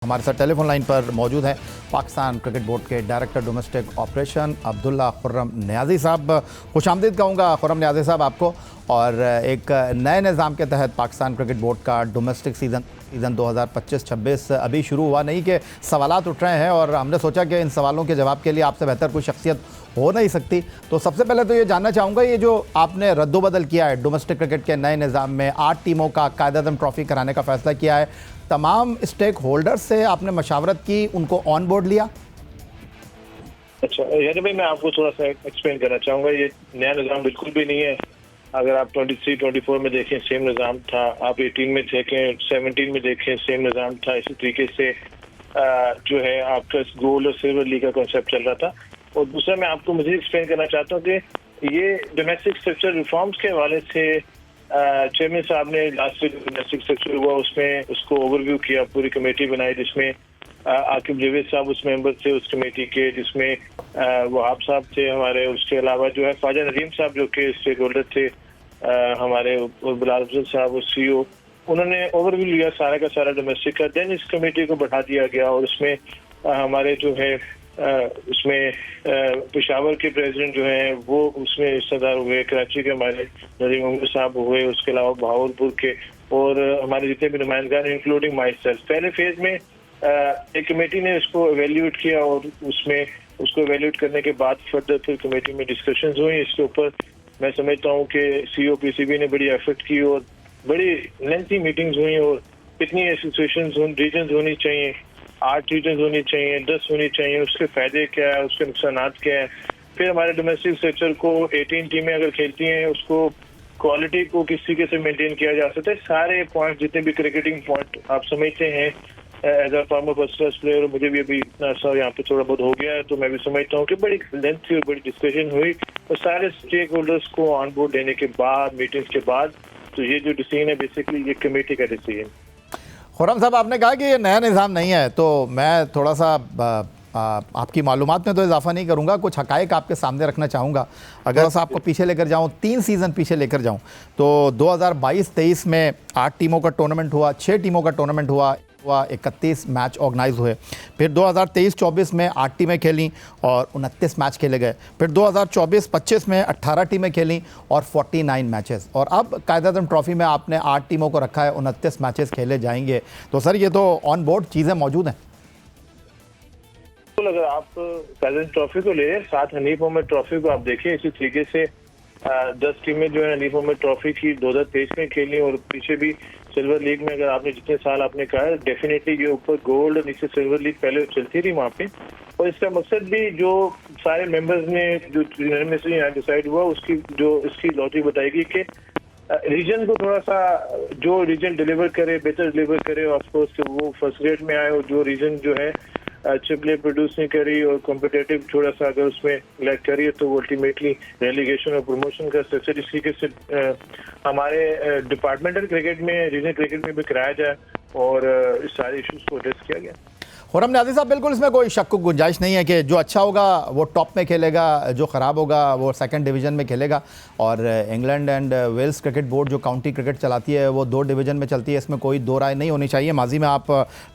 हमारे साथ telephone line पर मौजूद हैं पाकिस्तान क्रिकेट बोर्ड के director domestic operation Abdullah Khurram Niazi साहब। खुशामदीद कहूँगा खुर्रम नियाज़ी साहब आपको। और एक नए निज़ाम के तहत पाकिस्तान क्रिकेट बोर्ड का डोमेस्टिक सीज़न 2025-26 अभी शुरू हुआ नहीं कि सवालात उठ रहे हैं और हमने सोचा कि इन सवालों के जवाब के लिए आपसे बेहतर कोई शख्सियत हो नहीं सकती। तो सबसे पहले तो ये जानना चाहूँगा, ये जो आपने रद्दोबदल किया है डोमेस्टिक क्रिकेट के नए निज़ाम में 8 टीमों का कायदे-आज़म ट्रॉफ़ी कराने का फ़ैसला किया है, तमाम स्टेक होल्डर्स से आपने मशावरत की, उनको ऑन बोर्ड लिया? अच्छा यानी भाई मैं आपको थोड़ा सा एक्सप्लेन करना चाहूँगा। ये नया निज़ाम बिल्कुल भी नहीं है। अगर आप 23-24 में देखें सेम निज़ाम था, आप 18 में देखें, 17 में देखें सेम निज़ाम था। इसी तरीके से जो है आपका गोल्ड और सिल्वर लीग का कॉन्सेप्ट चल रहा था। और दूसरा मैं आपको मज़ीद एक्सप्लेन करना चाहता हूँ कि ये डोमेस्टिक स्ट्रक्चर रिफॉर्म्स के हवाले से चेयरमैन साहब ने लास्ट वीक डोमेस्टिक स्ट्रक्चर हुआ, उसमें उसको ओवरव्यू किया, पूरी कमेटी बनाई जिसमें आकिब जवेद साहब उस मेंबर थे उस कमेटी के, जिसमें वहाब साहब थे हमारे। उसके अलावा जो है ख्वाजा नदीम साहब जो कि स्टेक होल्डर थे हमारे, और बिलाल अफजल साहब और CEO, उन्होंने ओवरव्यू लिया सारा का सारा डोमेस्टिक का। देन इस कमेटी को बढ़ा दिया गया और उसमें हमारे जो है उसमें पेशावर के प्रेसिडेंट जो हैं वो उसमें हिस्सेदार हुए, कराची के हमारे नदीम अहमद साहब हुए, उसके अलावा बहावलपुर के और हमारे जितने भी नुमाइंदगान इंक्लूडिंग माई सेल्फ। पहले फेज में एक कमेटी ने इसको एवेल्यूएट किया और उसमें उसको एवेल्यूएट करने के बाद फर्दर फिर कमेटी में डिस्कशंस हुई इसके ऊपर। मैं समझता हूँ कि CEO PCB ने बड़ी एफर्ट की और बड़ी लेंथी मीटिंग्स हुई और कितनी एसोसिएशन रीजन होनी चाहिए, 8 रीजन होनी चाहिए, 10 होनी चाहिए, उसके फायदे क्या है, उसके नुकसानात क्या है। फिर हमारे डोमेस्टिक सेक्टर को 18 टीमें अगर खेलती हैं उसको क्वालिटी को किस तरीके से मेंटेन किया जा सकता है। सारे पॉइंट जितने भी क्रिकेटिंग पॉइंट आप समझते हैं as a former first class player, मुझे भी अभी इतना सा यहाँ पे थोड़ा बहुत हो गया है, तो मैं भी समझता हूँ कि बड़ी लेंथी और बड़ी डिस्कशन हुई और सारे स्टेक होल्डर्स को ऑन बोर्ड देने के बाद, मीटिंग्स के बाद, तो ये जो डिसीजन है बेसिकली ये कमेटी का डिसीजन। खुर्रम साहब, आपने कहा कि ये नया निज़ाम नहीं है, तो मैं थोड़ा सा आपकी मालूमात में तो इजाफा नहीं करूंगा, कुछ हकायक आपके सामने रखना चाहूँगा। अगर बस आपको पीछे लेकर जाऊँ, 3 सीज़न पीछे लेकर जाऊँ, तो 2022-23 में 8 टीमों का टूर्नामेंट हुआ, 6 टीमों का टूर्नामेंट हुआ, 31 मैच ऑर्गेनाइज हुए। फिर 2023-24 में 8 टीमें खेलीं और 29 मैच खेले गए। फिर 2024-25 में 18 टीमें खेलीं और 49 मैचेस। और अब कायदे-आज़म ट्रॉफ़ी में आपने 8 टीमों को रखा है, 29 मैचेस खेले जाएंगे। तो सर ये तो ऑन बोर्ड चीज़ें मौजूद हैं। अगर आप कायदे-आज़म ट्रॉफी को ले रहे हैं, साथ हनीफ मोहम्मद ट्रॉफी को आप देखें, इसी तरीके से 10 टीमें जो है हनीफ मोहम्मद ट्रॉफी की 2023 में खेली और पीछे भी सिल्वर लीग में अगर आपने जितने साल आपने कहा है, डेफिनेटली ये ऊपर गोल्ड और नीचे सिल्वर लीग पहले चलती रही वहाँ पे। और इसका मकसद भी जो सारे मेंबर्स ने जो यहाँ डिसाइड हुआ उसकी जो इसकी लॉजिक बताएगी कि रीजन को थोड़ा सा जो रीजन डिलीवर करे, बेहतर डिलीवर करे, ऑफकोर्स वो फर्स्ट ग्रेड में आए, और जो रीजन जो है चिपले प्रोड्यूस नहीं करी और कॉम्पिटेटिव थोड़ा सा अगर उसमें लैक करिए तो वो अल्टीमेटली रेलीगेशन और प्रमोशन का स्ट्रक्चर इस तरीके से हमारे डिपार्टमेंटल क्रिकेट में, रीजनल क्रिकेट में भी कराया जाए और इस सारे इश्यूज को एड्रेस किया गया। खुर्रम नियाज़ी साहब, बिल्कुल इसमें कोई शक गुंजाइश नहीं है कि जो अच्छा होगा वो टॉप में खेलेगा, जो ख़राब होगा वो सेकंड डिवीज़न में खेलेगा। और England and Wales cricket board जो काउंटी क्रिकेट चलाती है वो 2 डिवीज़न में चलती है, इसमें कोई दो राय नहीं होनी चाहिए। माजी में आप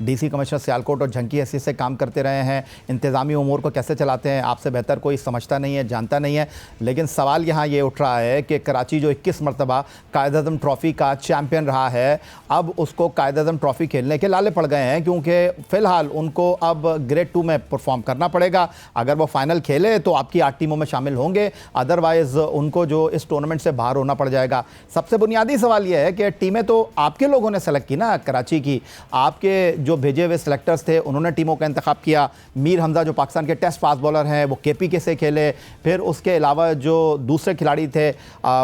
DC कमिश्नर सियालकोट और झंकी हैसियत से काम करते रहे हैं, इंतज़ामी उमूर को कैसे चलाते हैं आपसे बेहतर कोई समझता नहीं है, जानता नहीं है। लेकिन सवाल यहाँ ये उठ रहा है कि कराची जो 21 मरतबा कायदे-आज़म ट्रॉफ़ी का चैम्पियन रहा है, अब उसको कायदे-आज़म ट्रॉफ़ी खेलने के लाले पड़ गए हैं, क्योंकि फ़िलहाल उनको अब ग्रेड 2 में परफॉर्म करना पड़ेगा। अगर वो फाइनल खेले तो आपकी 8 टीमों में शामिल होंगे, अदरवाइज उनको जो इस टूर्नामेंट से बाहर होना पड़ जाएगा। सबसे बुनियादी सवाल यह है कि टीमें तो आपके लोगों ने सेलेक्ट की ना, कराची की, आपके जो भेजे हुए सेलेक्टर्स थे उन्होंने टीमों का इंतखाब किया। मीर हमजा जो पाकिस्तान के टेस्ट फास्ट बॉलर हैं वो KPK से खेले, फिर उसके अलावा जो दूसरे खिलाड़ी थे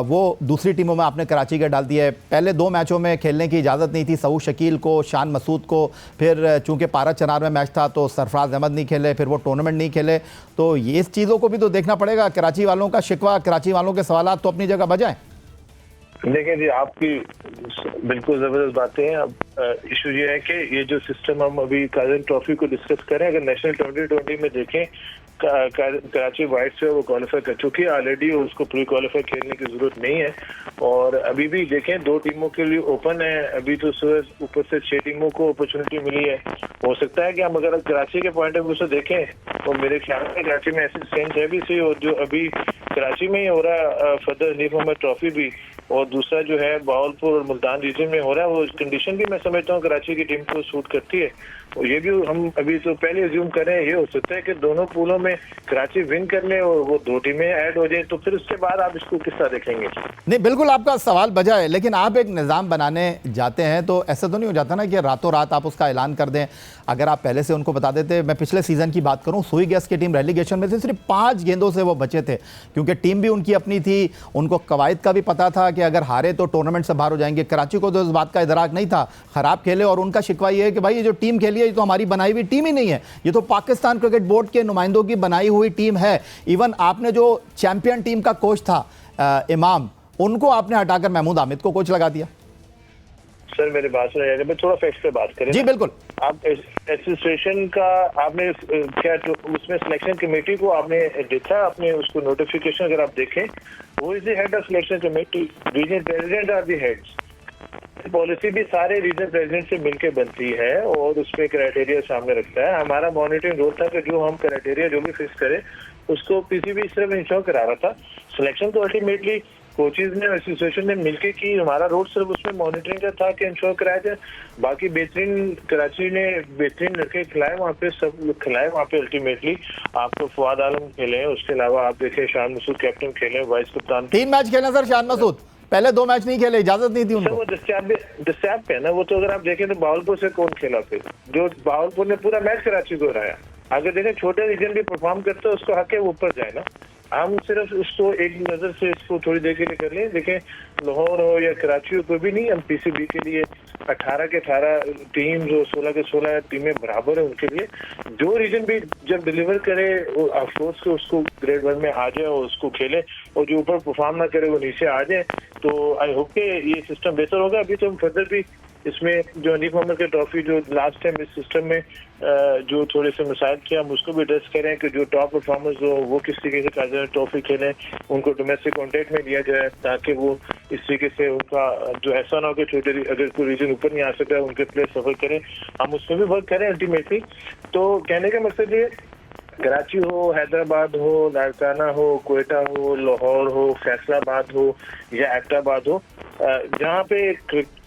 वो दूसरी टीमों में आपने कराची के डाल दिए। पहले 2 मैचों में खेलने की इजाज़त नहीं थी सऊद शकील को, शान मसूद को, फिर चूँकि पारा चनार में मैच था तो सरफराज अहमद नहीं खेले, फिर वो टूर्नामेंट नहीं खेले। तो ये इस चीज़ों को भी तो देखना पड़ेगा। कराची वालों का शिकवा, कराची वालों के सवालात तो अपनी जगह बजाएं। देखिए जी, आपकी बिल्कुल जबरदस्त बातें हैं। अब इशू ये है कि ये जो सिस्टम हम अभी काजन ट्रॉफी को डिस्कस करें, अगर नेशनल 2020 में देखें, कराची वाइट से वो क्वालिफाई कर चुकी है ऑलरेडी, और उसको प्री क्वालिफाई खेलने की जरूरत नहीं है। और अभी भी देखें 2 टीमों के लिए ओपन है, अभी तो ऊपर से 6 टीमों को अपॉर्चुनिटी मिली है। हो सकता है कि हम अगर कराची के पॉइंट ऑफ व्यू से देखें तो मेरे ख्याल में कराची में ऐसी सेंस है भी सही, और जो अभी कराची में ही हो रहा है फदर हनीफ मोहम्मद ट्रॉफी भी, और दूसरा जो है बहावलपुर और मुल्तान रीजन में हो रहा है, वो कंडीशन भी मैं समझता हूँ कराची की टीम को सूट करती है। और ये भी हम अभी तो पहले अज्यूम कर रहे हैं, ये हो सकता है कि दोनों पूलों में कराची विन कर ले और वो 2 टीमें ऐड हो जाए, तो फिर उसके बाद आप इसको किस तरह देखेंगे? नहीं, बिल्कुल आपका सवाल बजा है, लेकिन आप एक निज़ाम बनाने जाते हैं तो ऐसा तो नहीं हो जाता ना कि रातों रात आप उसका ऐलान कर दें। अगर आप पहले से उनको बता देते, मैं पिछले सीज़न की बात करूं, सुई गैस की टीम रेलीगेशन में से सिर्फ 5 गेंदों से वो बचे थे, क्योंकि टीम भी उनकी अपनी थी, उनको कवायद का भी पता था कि अगर हारे तो टूर्नामेंट से बाहर हो जाएंगे। कराची को तो इस बात का इदराक नहीं था, ख़राब खेले, और उनका शिकवा ये है कि भाई ये जो टीम खेली है ये तो हमारी बनाई हुई टीम ही नहीं है, ये तो पाकिस्तान क्रिकेट बोर्ड के नुमाइंदों की बनाई हुई टीम है। इवन आपने जो चैंपियन टीम का कोच था इमाम, उनको आपने हटाकर महमूद आमिद को कोच लगा दिया। सर मेरी बात सुनिए, मैं थोड़ा फैक्ट पे बात करें। जी बिल्कुल। आप एसोसिएशन का आपने क्या उसमें सिलेक्शन कमेटी को आपने देखा, आपने उसको नोटिफिकेशन अगर आप देखें, वो is the head of selection committee, region president are the heads. Policy भी सारे रीजन प्रेसिडेंट से मिलकर बनती है और उसमें क्राइटेरिया सामने रखता है। हमारा मॉनिटरिंग रोल था कि जो हम क्राइटेरिया जो भी फिक्स करें उसको पीसीबी सिर्फ इंश्योर करा रहा था। सिलेक्शन तो अल्टीमेटली कोचेज ने, एसोसिएशन ने मिलकर की, हमारा रोल सिर्फ उसमें मॉनिटरिंग का था कि इंश्योर कराया जाए। बाकी बेहतरीन कराची ने बेहतरीन लड़के खिलाए वहाँ पे, सब लोग खिलाए वहाँ पे। अल्टीमेटली आपको फवाद आलम खेले हैं, उसके अलावा आप देखें शान मसूद कैप्टन खेले, वाइस कप्तान 3 मैच खेले सर शान मसूद, पहले 2 मैच नहीं खेले, इजाजत नहीं थी उनको। वो दस्तियाब पे है ना, वो तो अगर आप देखें तो बहावलपुर से कौन खेला, फिर जो बहावलपुर ने पूरा मैच कराची को हराया। अगर देखें छोटे रीजन भी परफॉर्म करते हैं, उसको हक है वो ऊपर जाए ना। हम सिर्फ उसको एक नजर से इसको थोड़ी देर के लिए कर लें। देखें लाहौर हो या कराची हो, कोई भी नहीं, हम पीसीबी के लिए 18 के 18 टीम, जो 16 के 16 टीमें बराबर है उनके लिए। जो रीजन भी जब डिलीवर करे अफसोस के उसको ग्रेड 1 में आ जाए और उसको खेले, और जो ऊपर परफॉर्म ना करे वो नीचे आ जाए। तो आई होप के ये सिस्टम बेहतर होगा। अभी तो हम फर्दर भी इसमें जो हनीफ मोहम्मद के ट्रॉफी जो लास्ट टाइम इस सिस्टम में जो थोड़े से मसाइल थे, हम उसको भी एड्रेस करें कि जो टॉप परफॉर्मर्स हो वो किस तरीके से काजल ट्रॉफी खेलें, उनको डोमेस्टिक कॉन्टेक्ट में लिया जाए, ताकि वो इस तरीके से उनका जो ऐसा ना हो कि छोटे अगर कोई रीजन ऊपर नहीं आ सकता है उनके प्लेयर सफर करें। हम उसमें भी वर्क करें अल्टीमेटली। तो कहने का मकसद ये, कराची हो, हैदराबाद हो, लाड़काना हो, कोयटा हो, लाहौर हो, फैसलाबाद हो या एबटाबाद हो, जहाँ पे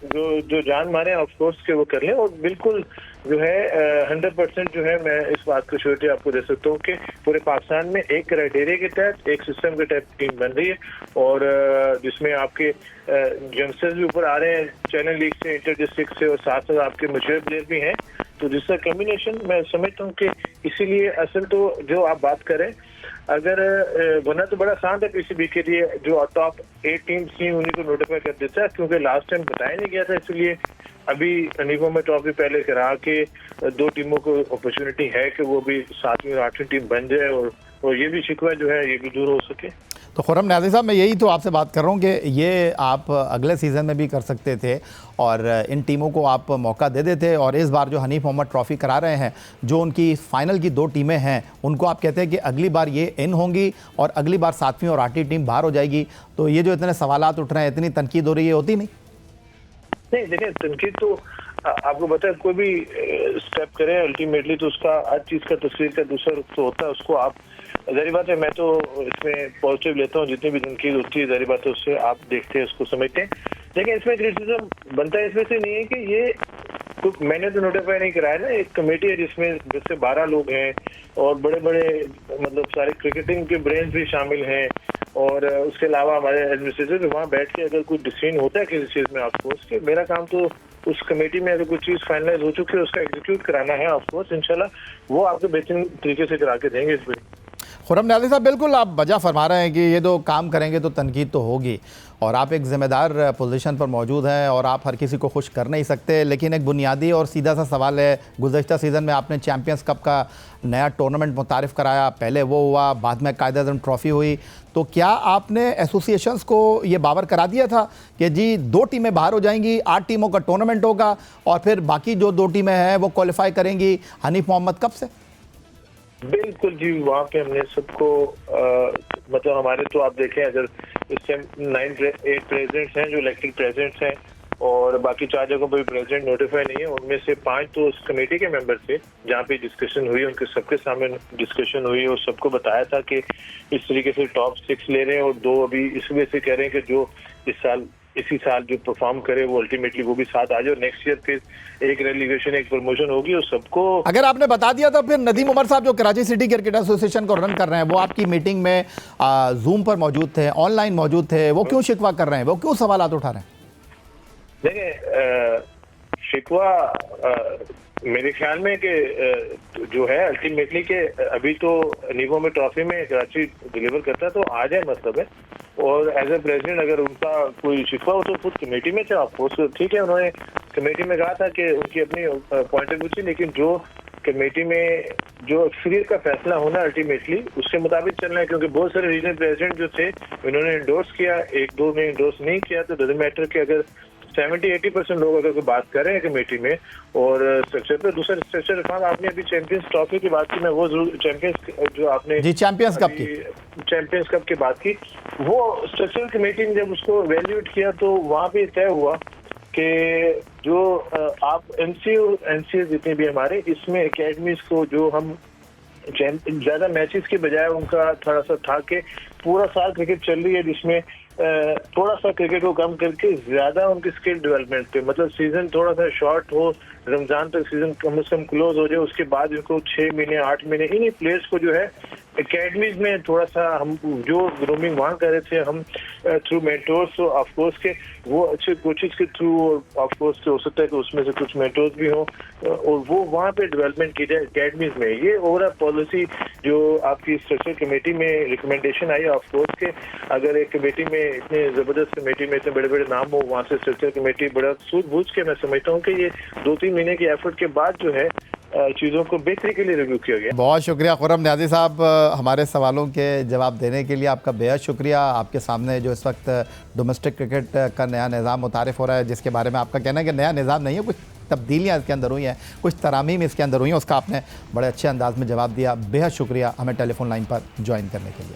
जो जान मारे ऑफ कोर्स के वो कर लें। और बिल्कुल जो है 100% जो है, मैं इस बात को श्योरिटी आपको दे सकता हूँ कि पूरे पाकिस्तान में एक क्राइटेरिया के तहत, एक सिस्टम के तहत टीम बन रही है, और जिसमें आपके यंगस्टर्स भी ऊपर आ रहे हैं चैनल लीग से, इंटर डिस्ट्रिक्ट से, और साथ साथ आपके मैच्योर प्लेयर भी हैं। तो जिसका कम्बिनेशन मैं समझता हूँ कि इसीलिए असल तो जो आप बात करें, अगर बना तो बड़ा आसान था पीसीबी के लिए, जो टॉप 8 टीम्स थी उन्हीं को नोटिफाई कर देता है, क्योंकि लास्ट टाइम बताया नहीं गया था। इसलिए अभी हनीफ मोहम्मद ट्रॉफी पहले करा के 2 टीमों को अपॉर्चुनिटी है कि वो भी 7वीं और 8वीं टीम बन जाए, और ये भी शिकवा जो है ये भी दूर हो सके। तो खुर्रम न्याज़ी साहब, मैं यही तो आपसे बात कर रहा हूँ कि ये आप अगले सीज़न में भी कर सकते थे और इन टीमों को आप मौका दे देते, और इस बार जो हनीफ मोहम्मद ट्रॉफ़ी करा रहे हैं, जो उनकी फ़ाइनल की 2 टीमें हैं, उनको आप कहते हैं कि अगली बार ये इन होंगी और अगली बार 7वीं और 8वीं टीम बाहर हो जाएगी। तो ये जो इतने सवालात उठ रहे हैं, इतनी तनकीद हो रही है, होती नहीं? नहीं देखिए, तनकीद तो आपको पता है, कोई भी स्टेप करे अल्टीमेटली तो उसका हर चीज़ का तस्वीर का दूसरा रुख तो होता है। उसको आप, जारी बात है, मैं तो इसमें पॉजिटिव लेता हूँ, जितनी भी तनकीद होती है जारी बात है उससे आप देखते हैं, उसको समझते हैं। लेकिन इसमें क्रिटिसिज्म बनता है इसमें से नहीं है कि ये मैंने तो नोटिफाई नहीं कराया ना, एक कमेटी है जिसमें जैसे 12 लोग हैं और बड़े बड़े मतलब सारे क्रिकेटिंग के ब्रेन्स भी शामिल हैं, और उसके अलावा हमारे एडमिनिस्ट्रेटर वहाँ बैठ के अगर कोई डिसीजन होता है किसी चीज़ में, ऑफकोर्स के मेरा काम तो उस कमेटी में अगर कोई चीज़ फाइनलाइज हो चुकी है उसका एग्जीक्यूट कराना है। ऑफकोर्स इंशाल्लाह वो आपको बेहतरीन तरीके से करा के देंगे इस पर। खुर्रम न्याज़ी साहब, बिल्कुल आप वजह फरमा रहे हैं कि ये तो काम करेंगे तो तनकीद तो होगी, और आप एक ज़िम्मेदार पोजीशन पर मौजूद हैं और आप हर किसी को खुश कर नहीं सकते। लेकिन एक बुनियादी और सीधा सा सवाल है, गुज़श्ता सीज़न में आपने चैम्पियंस कप का नया टूर्नामेंट मुतारिफ़ कराया, पहले वो हुआ, बाद में कायदे-आज़म ट्रॉफ़ी हुई, तो क्या आपने एसोसिएशंस को ये बावर करा दिया था कि जी 2 टीमें बाहर हो जाएंगी, 8 टीमों का टूर्नामेंट होगा और फिर बाकी जो 2 टीमें हैं वो क्वालिफाई करेंगी हनीफ मोहम्मद कप से? बिल्कुल जी, वहाँ पे हमने सबको मतलब हमारे तो आप देखें, अगर इस टाइम 8 प्रेसिडेंट्स हैं जो इलेक्टेड प्रेसिडेंट्स हैं, और बाकी 4 जगहों पर भी प्रेसिडेंट नोटिफाई नहीं है। उनमें से 5 तो उस कमेटी के मेंबर थे जहाँ पे डिस्कशन हुई, उनके सबके सामने डिस्कशन हुई और सबको बताया था कि इस तरीके से टॉप 6 ले रहे हैं, और 2 अभी इस वजह से कह रहे हैं कि जो इसी साल जो परफॉर्म करे वो अल्टीमेटली वो भी साथ आ जाए, और नेक्स्ट ईयर फिर एक रेलीगेशन, एक प्रमोशन होगी, और सबको। अगर आपने बता दिया तो फिर नदीम उमर साहब जो कराची सिटी क्रिकेट एसोसिएशन को रन कर रहे हैं, वो आपकी मीटिंग में जूम पर मौजूद थे, ऑनलाइन मौजूद थे, वो क्यों शिकवा कर रहे हैं, वो क्यों सवालात उठा रहे हैं? देखिए, शिकवा मेरे ख्याल में कि जो है अल्टीमेटली के अभी तो नीवो में ट्रॉफी में कराची डिलीवर करता है तो आ जाए, मतलब है। और एज ए प्रेसिडेंट अगर उनका कोई शिकवा हो तो खुद कमेटी में थे, ऑफकोर्स ठीक है, उन्होंने कमेटी में कहा था कि उनकी अपनी पॉइंट ऑफ व्यू थी, लेकिन जो कमेटी में जो अक्सरियत का फैसला होना अल्टीमेटली उसके मुताबिक चलना है, क्योंकि बहुत सारे रीजनल प्रेसिडेंट जो थे उन्होंने इंडोर्स किया, 1-2 ने इंडोर्स नहीं किया, तो डजंट मैटर कि अगर 70-80% लोग अगर कोई बात कर रहे हैं कमेटी में और स्ट्रक्चर पे। दूसरा स्ट्रक्चर रिफॉर्म, आपने अभी चैंपियंस ट्रॉफी की बात की, मैं वो जरूर चैंपियंस जो आपने जी चैंपियंस कप की बात की, वो स्ट्रक्चरल कमेटी ने जब उसको वैल्यूएट किया तो वहाँ पे तय हुआ कि जो आप एनसीए जितने भी हमारे इसमें एकेडमीज को जो हम ज्यादा मैचेस के बजाय उनका थोड़ा सा था कि पूरा साल क्रिकेट चल रही है, जिसमें थोड़ा सा क्रिकेट को कम करके ज्यादा उनकी स्किल डेवलपमेंट पे, मतलब सीजन थोड़ा सा शॉर्ट हो, रमजान तक सीजन कम से कम क्लोज हो जाए, उसके बाद इनको 6 महीने 8 महीने इन्हीं प्लेयर्स को जो है एकेडमीज में थोड़ा सा हम जो ग्रूमिंग वहाँ कर रहे थे हम थ्रू मेंटोर्स, तो ऑफकोर्स के वो अच्छे कोचेस के थ्रू, ऑफकोर्स हो सकता है कि उसमें से कुछ मेंटोर्स भी हों और वो वहाँ पे डेवलपमेंट की जाए एकेडमीज में। ये ओवरऑल पॉलिसी जो आपकी स्ट्रक्चर कमेटी में रिकमेंडेशन आई, ऑफकोर्स के अगर एक कमेटी में इतने जबरदस्त कमेटी में इतने बड़े बड़े नाम हो, वहाँ से स्ट्रक्चर कमेटी बड़ा सूझबूझ के, मैं समझता हूँ कि ये 2-3 महीने की एफर्ट के बाद जो है चीज़ों को बेहतरी के लिए रिव्यू किया गया। बहुत शुक्रिया खुर्रम न्याज़ी साहब, हमारे सवालों के जवाब देने के लिए आपका बेहद शुक्रिया। आपके सामने जो इस वक्त डोमेस्टिक क्रिकेट का नया निज़ाम मुतारिफ़ हो रहा है, जिसके बारे में आपका कहना है कि नया निज़ाम नहीं है, कुछ तब्दीलियाँ इसके अंदर हुई हैं, कुछ तरामीम इसके अंदर हुई हैं, उसका आपने बड़े अच्छे अंदाज में जवाब दिया। बेहद शुक्रिया हमें टेलीफोन लाइन पर ज्वाइन करने के लिए।